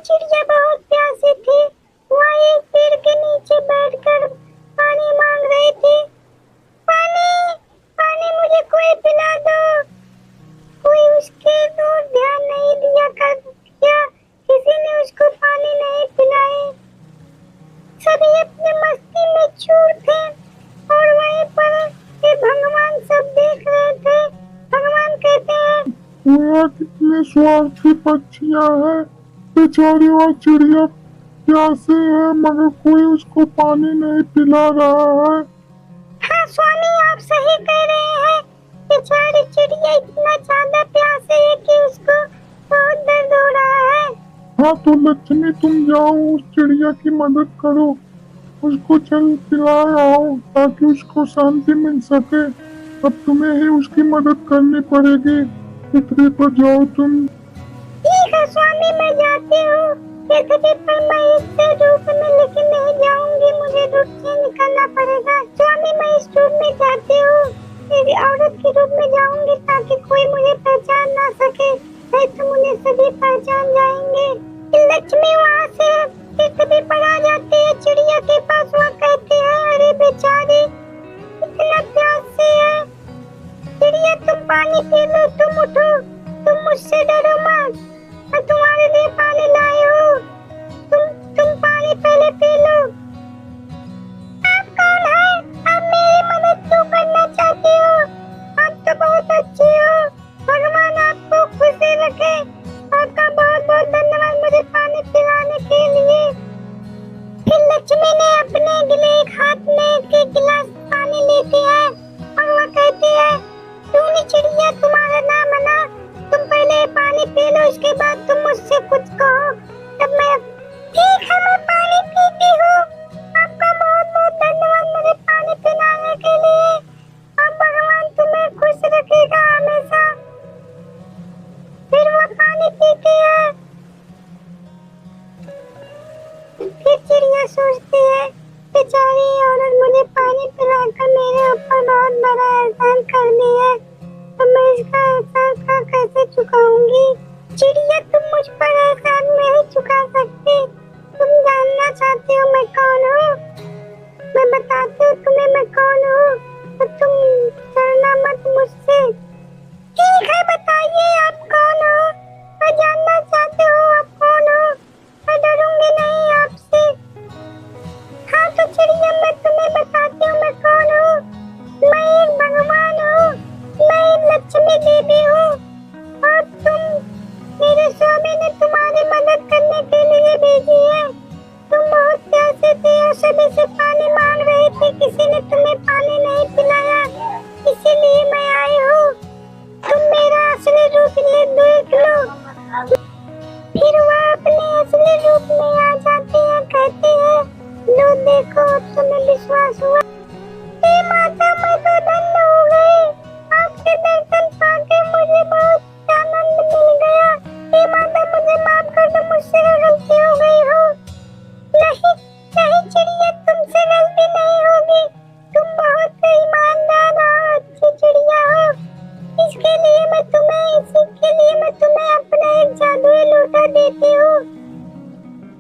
चिड़िया बहुत प्यासी थी। वहाँ एक पेड़ के नीचे बैठकर पानी मांग रही थी। पानी, पानी मुझे कोई पिला दो। कोई उसके दूर ध्यान नहीं दिया कर क्या किसी ने उसको पानी नहीं पिलाई। सभी अपनी मस्ती में चूर थे और वहीं पर ये भगवान सब देख रहे थे। भगवान कहते हैं, वह कितने स्वार्थी पक्षियां हैं। बेचारी और चिड़िया प्यासी है मगर कोई उसको पानी नहीं पिला रहा है। हाँ स्वामी आप सही कह रहे हैं। बेचारी चिड़िया इतना ज्यादा प्यासी है कि उसको बहुत दर्द हो रहा है। हाँ तो लक्ष्मी तुम जाओ उस चिड़िया की मदद करो, उसको जल पिलाए आओ ताकि उसको शांति मिल सके। अब तुम्हें ही उसकी मदद करनी पड़ेगी। पृथ्वी पर जाओ तुम। ठीक है स्वामी मैं जाती हूँ। पृथ्वी पर मैं इस रूप में लेकिन नहीं जाऊंगी, मुझे रूप से निकलना पड़ेगा। स्वामी मैं इस रूप में जाती हूँ, एक औरत के रूप में जाऊंगी ताकि कोई मुझे पहचान ना सके, नहीं तो मुझे सभी पहचान जाएंगे। लक्ष्मी वहाँ से पृथ्वी पर आ जाती है चिड़िया के पास। वहाँ कहती है अरे बेचारी इतना प्यास से है। चिड़िया तुम पानी पी लो, तुम उठो, तुम मुझसे डरो मत, मैं तुम्हारे लिए पानी लाई हूँ। तुम पानी पहले पी लो। आप कौन है? आप मेरी मदद क्यों करना चाहती हो? आप तो बहुत अच्छी हो। भगवान आपको खुशी रखे। आपका बहुत बहुत धन्यवाद मुझे पानी पिलाने के लिए। फिर लक्ष्मी ने अपने एक हाथ में एक गिलास पानी लेती है और वह कहती है टूनी चिड़िया तुम्हारा नाम है ना, तुम पहले पानी पी लो, इसके बाद तुम मुझसे कुछ कहो तब मैं। ठीक है मैं पानी पीती हूँ। आपका बहुत बहुत धन्यवाद मुझे पानी पिलाने के लिए और भगवान तुम्हें खुश रखेगा हमेशा। फिर वो पानी पीती है। फिर चिड़िया सोचती है बेचारी औरत मुझे पानी पिलाकर मेरे ऊपर बहुत बड़ा एहसान कर दी है, तो मैं इसका एहसान का कैसे चुकाऊंगी। चिड़िया तुम मुझ पर एहसान नहीं चुका सकती। तुम जानना चाहती हो मैं कौन हूँ? मैं बताती हूँ तुम्हें मैं कौन हूँ, तो तुम डरना मत मुझसे। ठीक है बताइए आप कौन हो? मैं जानना चाहती हूँ आप कौन हो। मैं डरूंगी नहीं आपसे। हाँ तो चिड़िया मैं तुम्हें बताती हूँ मैं कौन हूँ। मैं एक भगवान हूँ, मैं एक लक्ष्मी देवी हूँ और मेरे स्वामी ने तुम्हारी मदद करने के लिए भेजी है। तुम बहुत प्यासे थे और सभी से पानी मांग रहे थे, किसी ने तुम्हें पानी नहीं पिलाया, इसीलिए मैं आई हूँ। तुम मेरा असली रूप देख लो। फिर वह अपने असली रूप में आ जाते हैं। कहते हैं लो देखो अब तुम्हें विश्वास हुआ। हे माता मैं तो धन्य हो गई, आपके दर्शन पाके मुझे बहुत आनंद मिल गया। हे माता मुझे माफ कर दो, मुझसे गलती हो गई हो। नहीं नहीं चिड़िया तुमसे गलती नहीं होगी, तुम बहुत ईमानदार और अच्छी चिड़िया हो। इसके लिए मैं तुम्हें अपना एक जादुई लोटा देती हूँ।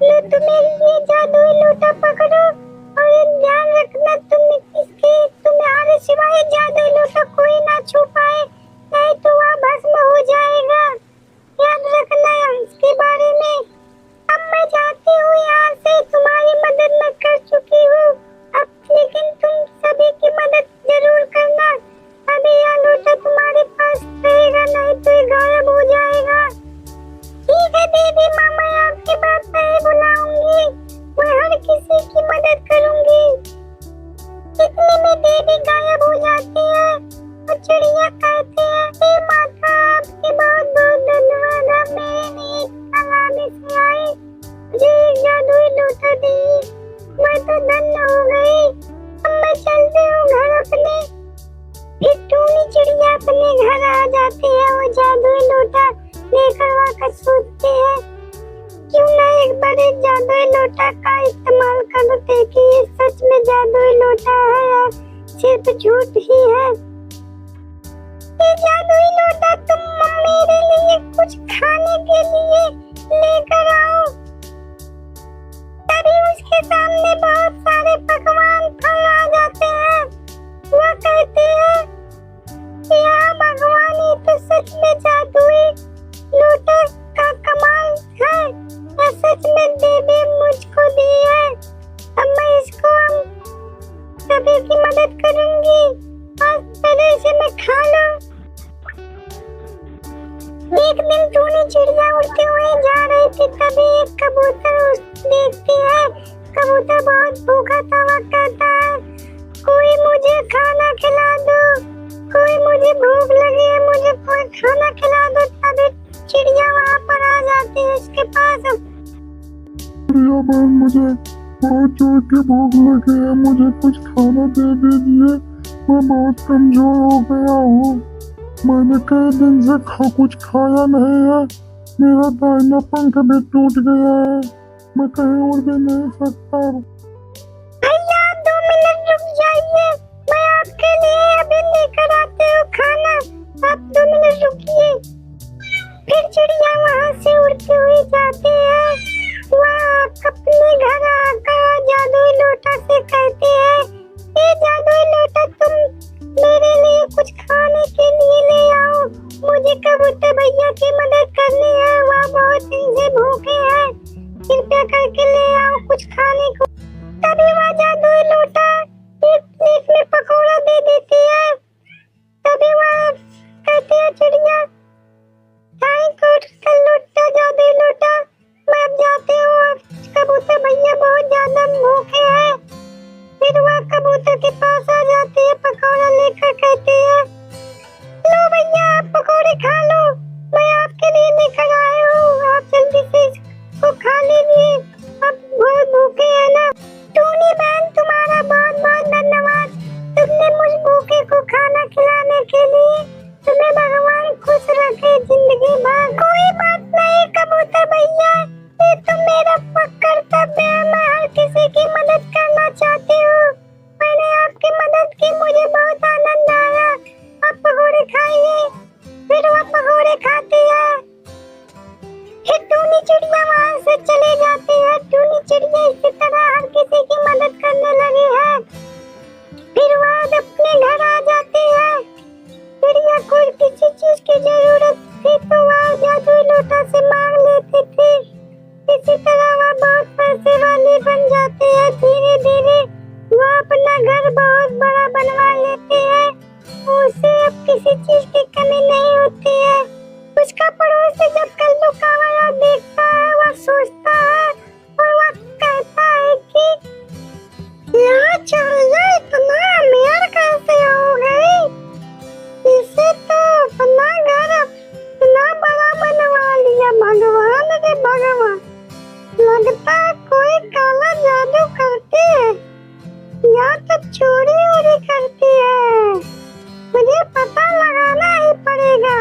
लो तुम्हें ये जादुई लोटा पकड़ो और ध्यान रखना तुम्हारे सिवाय जादुई लोटा कोई ना छू पाए, नहीं तो वह भस्म हो जाएगा। याद रखना इसके बारे में। अब मैं जाती हूँ यहाँ से, तुम्हारी मदद मैं कर चुकी हूँ अब, लेकिन तुम सभी की मदद जरूर करना। अभी यह लोटा तुम्हारे पास रहेगा, नहीं तो ये गायब हो जाएगा। ठीक है देवी माँ मैं आपकी बात नहीं बुलाऊंगी, मैं हर किसी की मदद करूंगी। इतने में देवी गायब हो जाती है और चिड़िया कहती है हे माता आपके बहुत बहुत धन्यवाद, आप मेरे लिए तालाब से आए, मुझे एक जादुई लोटा दी, मैं तो धन्य हो गई। अब मैं चलती हूँ घर अपने। फिर टूनी चिड़िया अपने घर आ जाती है। वो जादुई लोटा लेकर वापस सोचती है क्यों ना एक बड़े जादुई लोटा का इस्तेमाल कर देखी, ये सच में जादुई लोटा है या सिर्फ झूठ ही है। ये जादुई लोटा तुम मेरे लिए कुछ खाने के लिए लेकर आओ। थी तभी एक कबूतर देखती है। कबूतर बहुत भूखा तवा कहता है, कोई मुझे खाना खिला दो, कोई मुझे भूख लगी है, मुझे कोई खाना खिला दो। तभी चिड़िया वहाँ पर आ जाती है उसके पास। चिड़िया बहन, मुझे बहुत जोर की भूख लगी है, मुझे कुछ खाना दे दीजिए, मैं बहुत कमजोर हो गया हूँ। मैंने कई दिन से कुछ खाया नहीं है, मेरा दाहिना पंख भी टूट गया है, मैं कहीं उड़ भी नहीं सकता। भैया 2 मिनट रुक जाइए, मैं आपके लिए अभी लेकर आती हूँ खाना, आप 2 मिनट रुकिए। फिर चिड़िया वहाँ से उड़ती हुई जाती है। वहाँ अपने घर आकर जादुई लोटा से कहती है, ये जादुई लोटा तुम मेरे लिए कुछ खाने के लिए ले आओ, मुझे कबूतर भैया की मदद करनी है, वह बहुत दिन से भूखे हैं, कृपया करके ले आओ कुछ खाने को। तभी वह जादुई लोटा एक प्लेट में पकौड़ा दे देती है। तभी वह कहती है चिड़िया, थैंक यू लोटा, जादुई लोटा, मैं अब जाती हूँ, कबूतर भैया बहुत ज्यादा भूखे हैं। फिर वह कबूतर के पास आ जाती है, पकौड़ा लेकर कहती है, लो भैया आप पकौड़े खा लो, मैं आपके लिए लेकर आई हूँ, आप जल्दी से इसको खा लीजिए, आप बहुत भूखे हैं ना। टूनी बहन तुम्हारा बहुत बहुत धन्यवाद, तुमने मुझ भूखे को खाना खिलाने के लिए, तुम्हें भगवान खुश रखे जिंदगी भर। कोई बात नहीं कबूतर भैया, ये तो मेरा कर्तव्य है, मैं हर किसी की मदद करना चाहती हूँ, मैंने आपकी मदद की, मुझे बहुत आनंद आया, आप पकौड़े खाइए। फिर वह पकौड़े खाती है। फिर टूनी चिड़िया वहाँ से चले जाती है। टूनी चिड़िया इसी तरह हर किसी की मदद करने लगी है। फिर वह अपने घर आ जाती है। चिड़िया को किसी चीज की जरूरत थी तो वह जादुई लोटा से मांग लेती थी। इसी तरह वह बहुत पैसे वाली बन जाती है। धीरे धीरे वह अपना घर बहुत बड़ा बनवा लेती है, उसे अब किसी चीज की कमी नहीं होती है। उसका पड़ोसी जब कल्लू कावड़ा देखता है, वह सोचता है और वह कहता है कि यह चिड़िया इतना अमीर कैसे हो गई, इसे तो अपना घर इतना बड़ा बनवा लिया। भगवान रे भगवान, लगता है कोई काला जादू करती है या तो चोरी उरी करती है, मुझे पता लगाना ही पड़ेगा।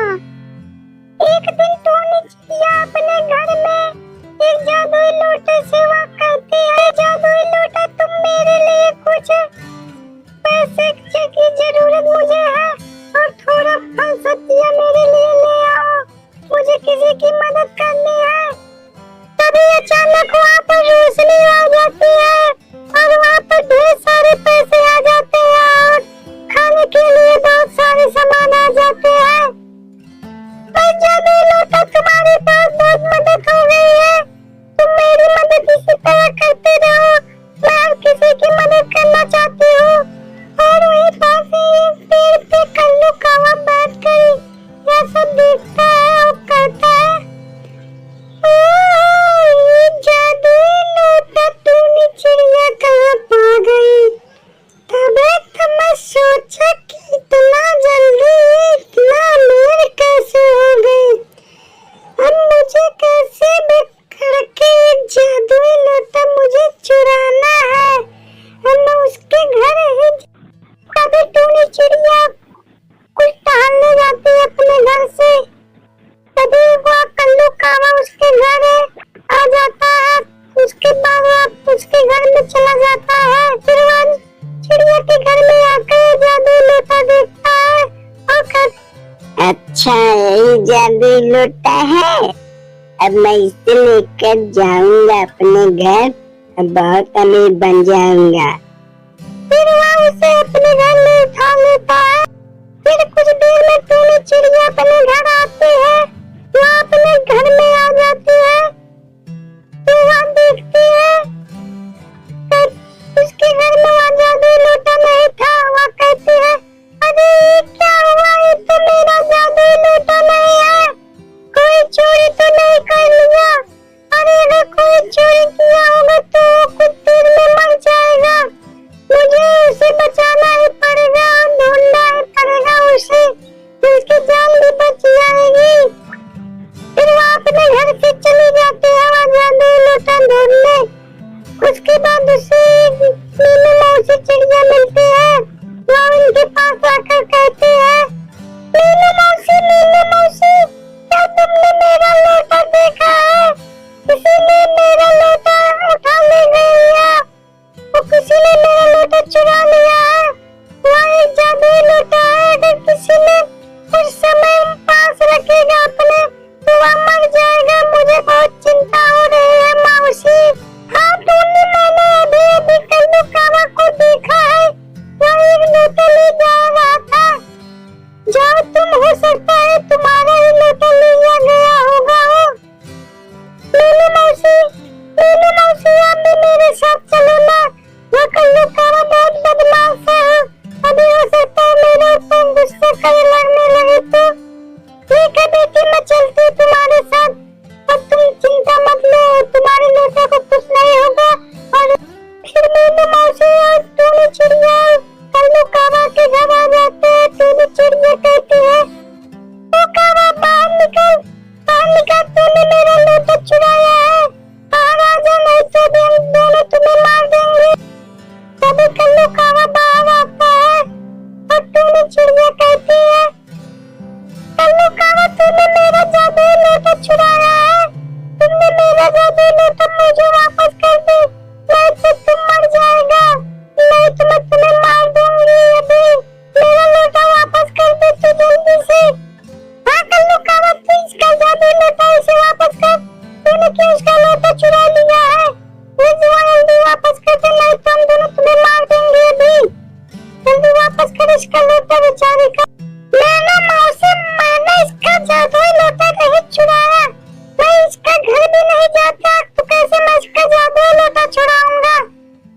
एक दिन टूनी चिड़िया अपने घर में एक जादुई लोटे से वह कहती है, जादुई लोटा तुम मेरे लिए कुछ पैसे की जरूरत मुझे है और थोड़ा फल सब्जियां मेरे लिए ले आओ, मुझे किसी की मदद करनी है। तभी अचानक वहाँ पर रोशनी आ जाती है और वहाँ पर ढेर सारे पैसे आ जाते हैं और खाने के लिए बहुत सारे सामान आ जाते हैं। जादुई लोटा तुम्हारे पास बहुत मदद हो गई है, तुम मेरी मदद इसी तरह करते रहो, मैं हर किसी की मदद करना चाहती हूँ। और वही पास ही पेड़ पे कल्लू कावा बैठ कर यह सब देखता है और कहता है, जादुई लोटा टूनी चिड़िया कहाँ पा गई। तभी तो मैं सोचा कि इतना जल्दी इतना अमीर कैसे हो गई, अब मुझे कैसे भी करके जादुई लोटा मुझे चुराना है और मैं उसके घर ही। तभी टूनी चिड़िया कुछ टहलने जाती है अपने घर से। तभी वह कल्लू कावा उसके घर आ जाता है, उसके बाद वह उसके घर में चला जाता है। फिर वह चिड़िया के घर में आकर जादुई लोटा देखता है और कहता, अच्छा यही जादुई लोटा है, अब मैं इसे लेकर जाऊंगा अपने घर, अब बहुत अमीर बन जाऊंगा। फिर वह उसे अपने घर में उठा लेता है। फिर कुछ देर में टूनी चिड़िया अपने घर आती है, वह अपने घर में आ जाती है। तो वह देखती है उसके घर में वह जादुई लोटा नहीं था। वह कहती है, अरे ये क्या हुआ, ये तो मेरा जादुई लोटा नहीं है, कोई चोरी तो नहीं कर लिया। जादुई लोटा मुझे वापस कर दे, नहीं तो तुम मर जाएगा, नहीं तो मैं तुम्हें मार दूंगी। अभी मेरा लोटा वापस कर दे तू जल्दी से। हाँ कल्लू कावा, तू इसका जादुई लोटा इसे वापस कर। तूने क्यों इसका लोटा चुरा लिया है? ये जल्दी वापस कर दे, नहीं तो हम दोनों तुम्हें मार देंगे। अभी जल्दी वापस कर इसका लोटा बेचारे का। मैंने मौसी, मैंने इसका जादुई लोटा नहीं चुराया, मैं इसका घर भी नहीं जाता, तो कैसे मैं इसका जादुई लोटा चुराऊंगा?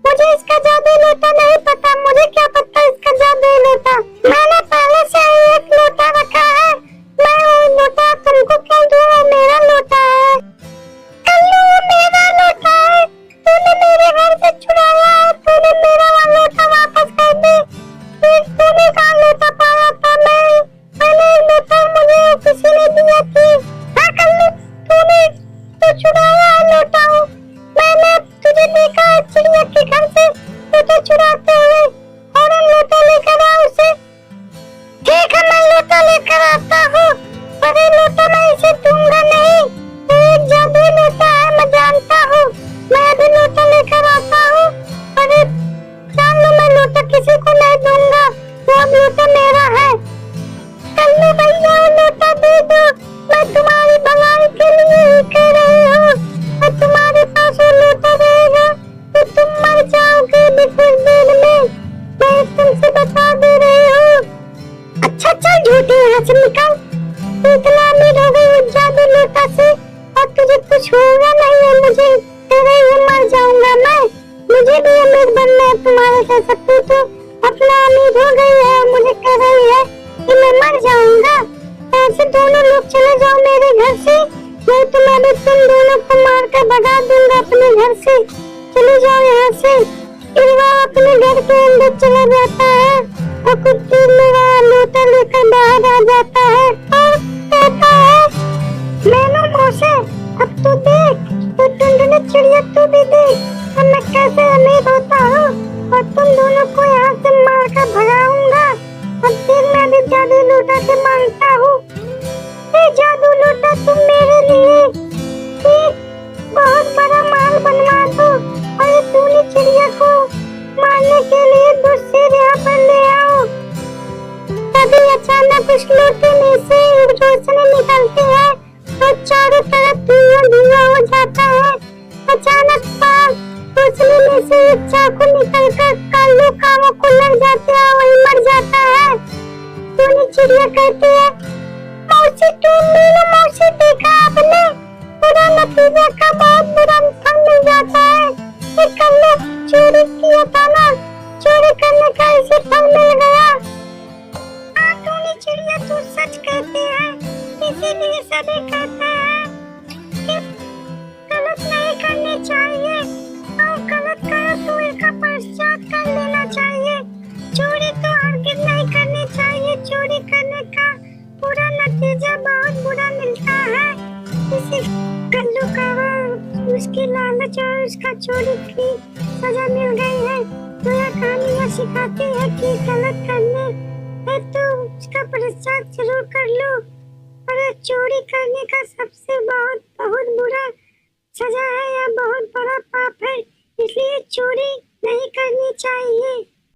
मुझे इसका जादुई लोटा नहीं पता, मुझे क्या पता इसका जादुई लोटा। मैंने पहले से ही एक लोटा रखा है, मैं वो लोटा तुमको क्यों दूं? वो मेरा लोटा है। कल्लू वो मेरा लोटा है, तूने मेरे घर से चुराया है, तूने मेरा वो लोटा वापस कर दे। तूने कहाँ लोटा पाया था? मैंने लोटा मुझे किसी ने दिया थी। हाँ कल्लू, तूने तो चुराया है लोटा। मैंने तुझे देखा है चिड़िया के घर से लोटा चुराते हुए, और हम लोटा लेकर आओ उसे। ठीक है, मैं लोटा लेकर आता हूँ, पर ये लोटा मैं इसे दूंगा नहीं, ये एक जादुई लोटा है, मैं जानता हूँ। मैं अभी लोटा लेकर आता हूँ, पर जान लो मैं लोटा किसी को नहीं दूंगा, वो अब लोटा मेरा है। कल्लू भैया वो लोटा दे दो, मैं तुम्हारी भलाई के लिए ही कह रही हूँ। और तुम्हारे पास वो लोटा रहेगा तो तुम मर जाओगे अभी कुछ देर में, मैं तुमसे बता दे रही हूँ। अच्छा चल झूठे, यहाँ से निकल, तू इतना अमीर हो गई उस जादू लोटा से, और तुझे कुछ होगा नहीं है। मुझे तेरे ही मर जाऊंगा मैं, मुझे भी अमीर बनना है तुम्हारे जैसा। तू तो अपना अमीर हो गई है, मुझे कह रही है कि मैं मर जाऊंगा। ऐसे दोनों लोग चले जाओ मेरे घर से, नहीं तो मैं भी तुम दोनों को मार कर भगा दूंगा अपने घर से। चले जाओ यहाँ से। फिर वो अपने घर के अंदर चला जाता है और कुछ देर में वह लोटा लेकर बाहर आ जाता है और कहता है, मैनू मौसे, अब तू देख, तो टुनटुनी चिड़िया तू भी देख, अब मैं कैसे अमीर होता हूँ और तुम दोनों को यहाँ से मार कर भगाऊंगा। अब फिर मैं भी जादू लोटा से मांगता हूँ, ये जादू लोटा तुम मेरे लिए एक बहुत बड़ा माल बनवा दो, और ये टुनटुनी चिड़िया को मारने के लिए दूसरे यहाँ पर ले आओ। तभी अचानक उस लोटे में से एक रोशनी निकलती है और चारों तरफ धुआं धुआं हो जाता है। अचानक पास रोशनी में से एक चाकू निकलकर कल्लू कावा को लग जाता है, वही मर जाता है। टुनटुनी चिड़िया कहती है, मौसी तुम मीनू मौसी, देखा आपने, बुरा नतीजा का बहुत बुरा फल मिल जाता है। ये कल्लू चोरी किया था ना, चोरी करने का इसे फल मिल गया। हाँ टुनटुनी चिड़िया तू सच कहती है, इसीलिए सभी कहते हैं कि गलत नहीं करनी चाहिए, और गलत करो तो इसका पश्चात कर लेना चाहिए। चोरी तो हरगिज़ नहीं करनी चाहिए, चोरी करने का बुरा नतीजा बहुत बुरा मिलता है। इसी कल्लू कावा उसकी लालच और उसका चोरी की सजा मिल गई है, तो यह कहानी यह सिखाती है कि गलत करने है तो उसका पश्चात जरूर कर लो, और चोरी करने का सबसे बहुत बुरा सजा है या बहुत बड़ा पाप है, इसलिए चोरी नहीं करनी चाहिए।